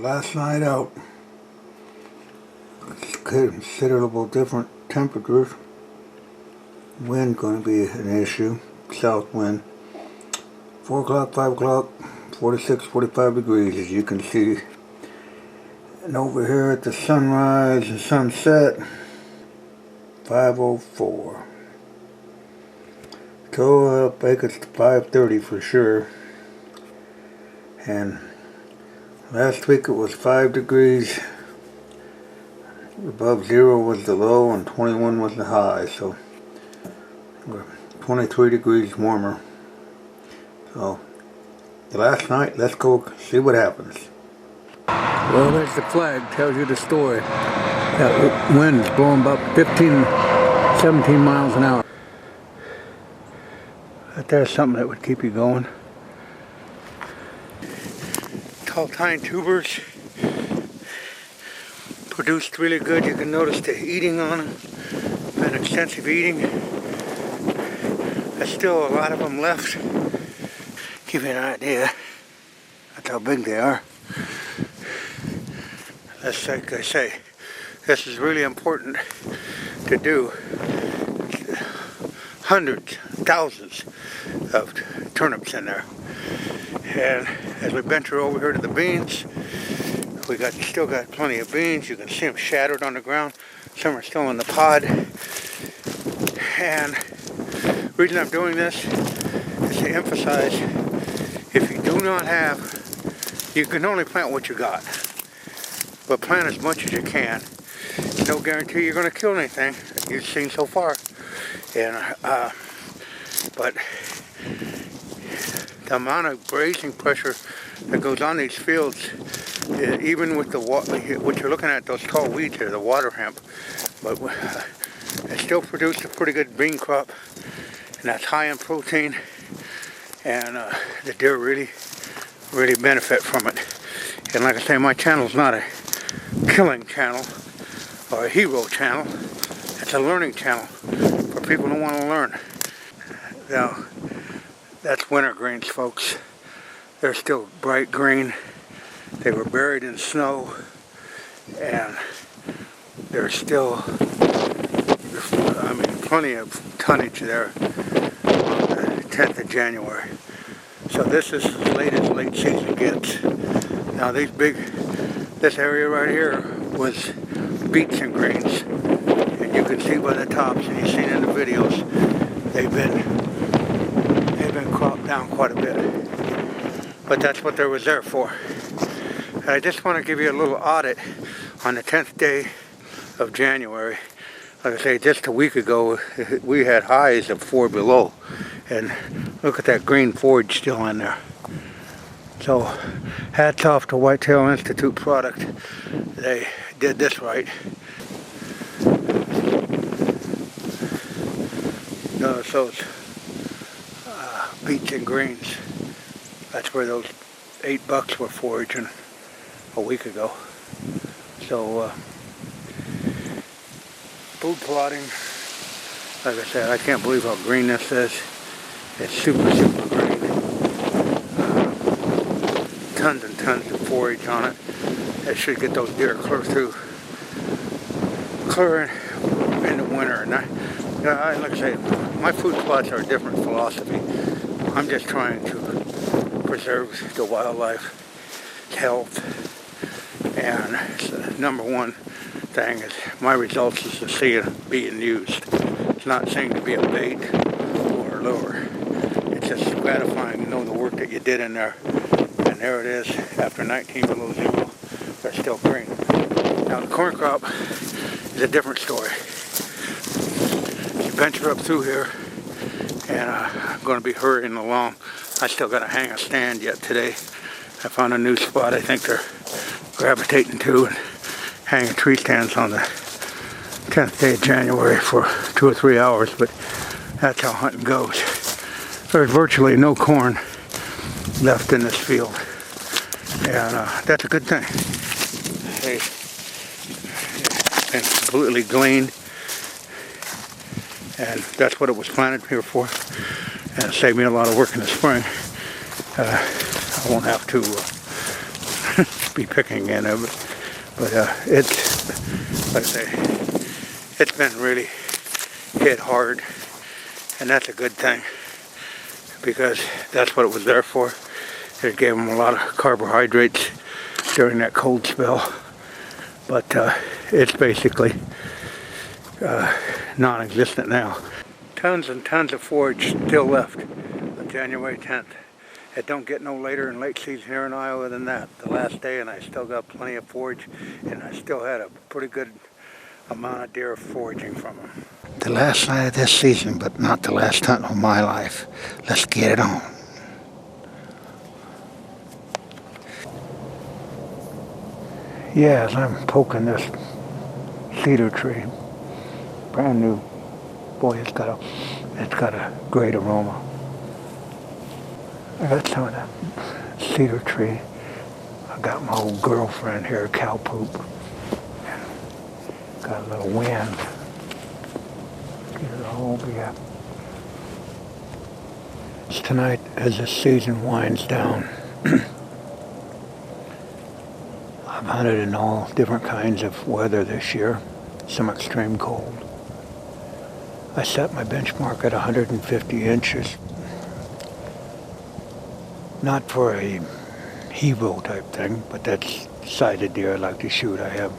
Last night out, considerable different temperatures. Wind going to be an issue, south wind. 4 o'clock, 5 o'clock, 46, 45 degrees as you can see. And over here at the sunrise and sunset, 5:04. So I think it's 5:30 for sure. And last week it was 5 degrees. Above 0 was the low and 21 was the high. So we're 23 degrees warmer. So last night, let's go see what happens. Well, there's the flag, tells you the story. That wind is blowing about 15, 17 miles an hour. But there's something that would keep you going. Tall tine tubers produced really good. You can notice the eating on them. Been extensive eating. There's still a lot of them left. Give you an idea. That's how big they are. That's like I say. This is really important to do. Hundreds, thousands of turnips in there. And as we venture over here to the beans, we still got plenty of beans. You can see them shattered on the ground. Some are still in the pod. And the reason I'm doing this is to emphasize, if you do not have, you can only plant what you got. But plant as much as you can. No guarantee you're going to kill anything that you've seen so far. And but the amount of grazing pressure that goes on these fields, even with the what you're looking at, those tall weeds here, the water hemp, but it still produced a pretty good bean crop, and that's high in protein, and the deer really benefit from it. And like I say, my channel is not a killing channel or a hero channel. It's a learning channel for people who want to learn. Now, that's winter greens, folks. They're still bright green. They were buried in snow, and there's still, I mean, plenty of tonnage there on the 10th of January. So this is as late as late season gets. Now this area right here was beets and greens, and you can see by the tops, and you've seen in the videos, they've been cropped down quite a bit. But that's what they was there for. And I just want to give you a little audit on the 10th day of January. Like I say, just a week ago, we had highs of 4 below. And look at that green forage still in there. So, hats off to Whitetail Institute product. They did this right. Notice those beets and greens. That's where those 8 bucks were foraging a week ago. So, food plotting, like I said, I can't believe how green this is. It's super green. Tons and tons of forage on it. It should get those deer clear in the winter. And like I say, my food plots are a different philosophy. I'm just trying to preserve the wildlife, health, and the number one thing is my results is to see it being used. It's not saying to be a bait or a lure. It's just gratifying to know the work that you did in there. And there it is, after 19 below 0, they're still green. Now the corn crop is a different story. You venture up through here, and I'm going to be hurrying along. I still got to hang a stand yet today. I found a new spot I think they're gravitating to, and hanging tree stands on the 10th day of January for 2 or 3 hours, but that's how hunting goes. There's virtually no corn left in this field, and that's a good thing. It's been completely gleaned, and that's what it was planted here for, and it saved me a lot of work in the spring. I won't have to be picking in of it. But it's, like I say, it's been really hit hard, and that's a good thing because that's what it was there for. It gave them a lot of carbohydrates during that cold spell, but it's basically non-existent now. Tons and tons of forage still left on January 10th. It don't get no later in late season here in Iowa than that. The last day, and I still got plenty of forage, and I still had a pretty good amount of deer foraging from them. The last night of this season, but not the last hunt of my life. Let's get it on. Yeah, as I'm poking this cedar tree, brand new. Boy, it's got a great aroma. I got some of that cedar tree. I got my old girlfriend here, cow poop. Got a little wind. Get it all yeah. It's tonight as the season winds down. I've hunted in all different kinds of weather this year. Some extreme cold. I set my benchmark at 150 inches. Not for a hero type thing, but that's the size of deer I like to shoot. I have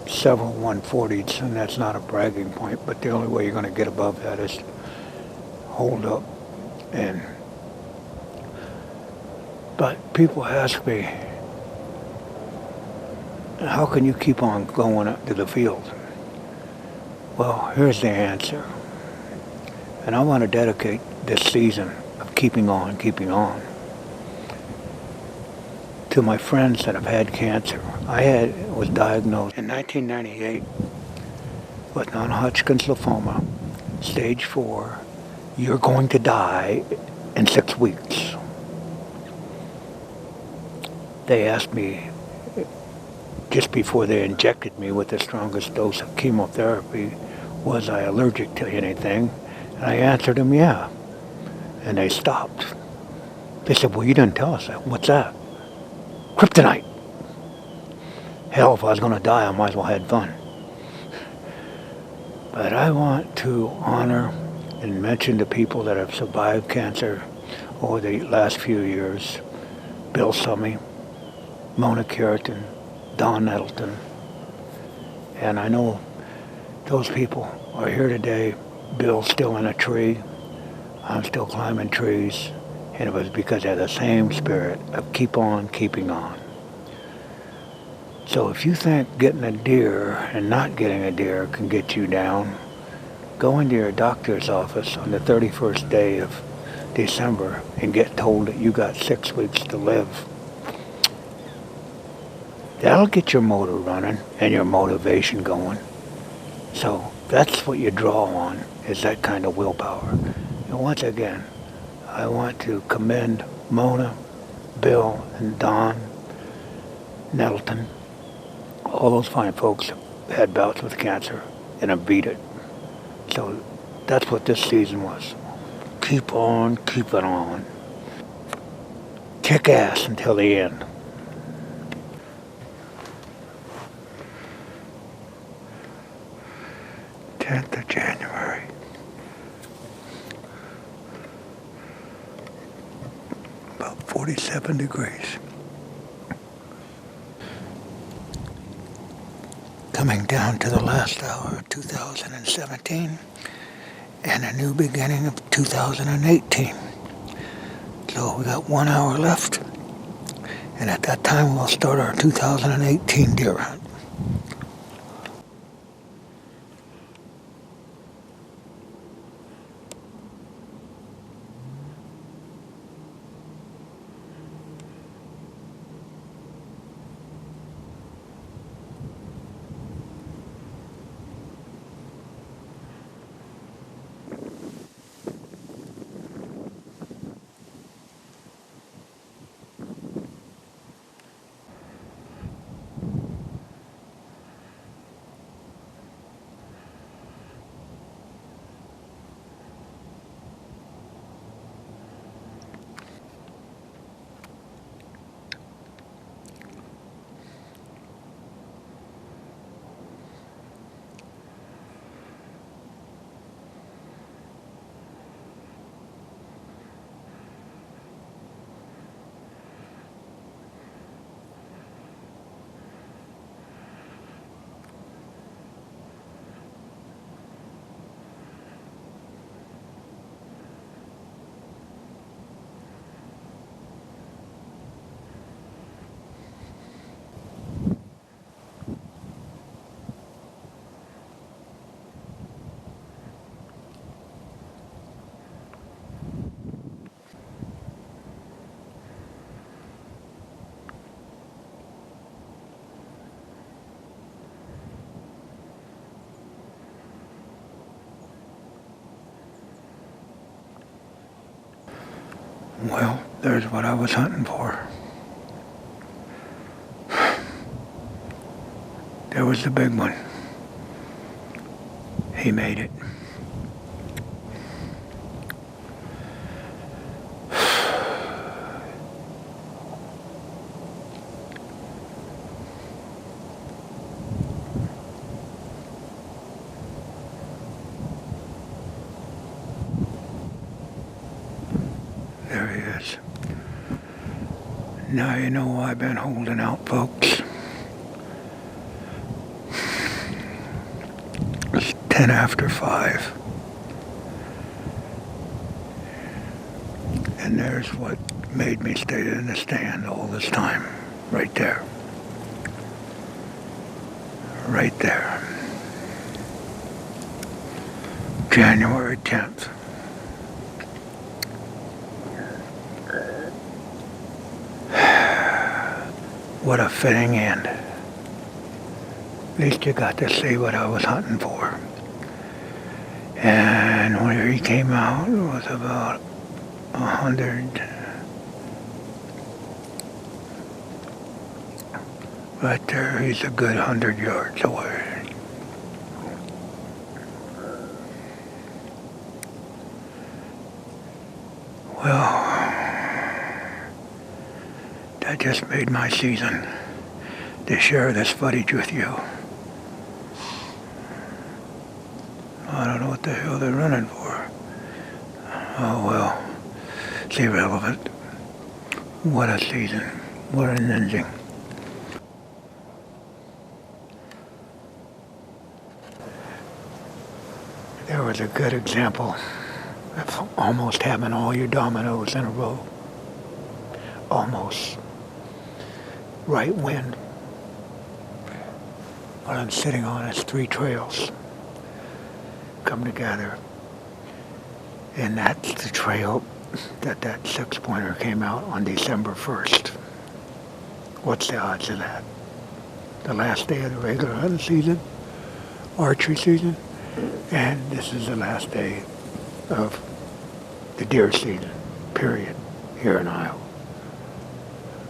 several 140s, and that's not a bragging point, but the only way you're going to get above that is hold up. But people ask me, how can you keep on going up to the field? Well, here's the answer. And I want to dedicate this season of keeping on, to my friends that have had cancer. I was diagnosed in 1998 with non-Hodgkin's lymphoma, stage 4. You're going to die in 6 weeks. They asked me just before they injected me with the strongest dose of chemotherapy, was I allergic to anything? And I answered them, yeah. And they stopped. They said, well, you didn't tell us that. What's that? Kryptonite. Hell, if I was going to die, I might as well have had fun. But I want to honor and mention the people that have survived cancer over the last few years. Bill Summey, Mona Carrington, Don Nettleton. And I know those people are here today. Bill's still in a tree. I'm still climbing trees. And it was because they had the same spirit of keep on keeping on. So if you think getting a deer and not getting a deer can get you down, go into your doctor's office on the 31st day of December and get told that you got 6 weeks to live. That'll get your motor running and your motivation going. So that's what you draw on, is that kind of willpower. And once again, I want to commend Mona, Bill, and Don Nettleton. All those fine folks had bouts with cancer and have beat it. So that's what this season was. Keep on keeping on. Kick ass until the end. Tenth of January. About 47 degrees. Coming down to the last hour of 2017 and a new beginning of 2018. So we got 1 hour left, and at that time we'll start our 2018 deer hunt. Well, there's what I was hunting for. There was the big one. He made it. There he is. Now you know why I've been holding out, folks. It's 10 after 5. And there's what made me stay in the stand all this time. Right there. Right there. January 10th. What a fitting end. At least you got to see what I was hunting for. And where he came out was about 100. Right there, he's a good 100 yards away. Well, that just made my season to share this footage with you. I don't know what the hell they're running for. Oh well, it's irrelevant. What a season. What an ending. There was a good example of almost having all your dominoes in a row. Almost. Right wind. What I'm sitting on is 3 trails come together. And that's the trail that 6-pointer came out on December 1st. What's the odds of that? The last day of the regular hunting season, archery season, and this is the last day of the deer season, period, here in Iowa.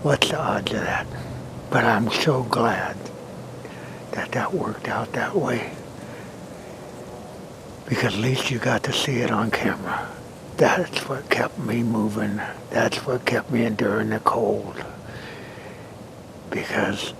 What's the odds of that? But I'm so glad that worked out that way. Because at least you got to see it on camera. That's what kept me moving. That's what kept me enduring the cold. Because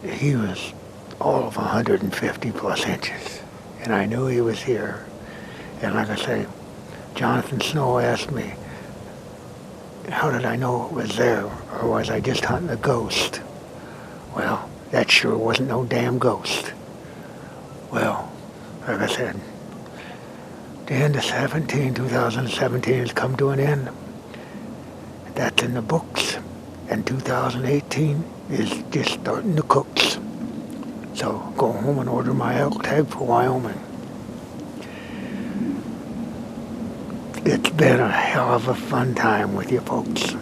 he was all of 150 plus inches. And I knew he was here. And like I say, Jonathan Snow asked me, how did I know it was there? Or was I just hunting a ghost? Well, that sure wasn't no damn ghost. Well, like I said, the end of 2017 has come to an end. That's in the books. And 2018 is just starting the cooks. So go home and order my elk tag for Wyoming. It's been a hell of a fun time with you folks.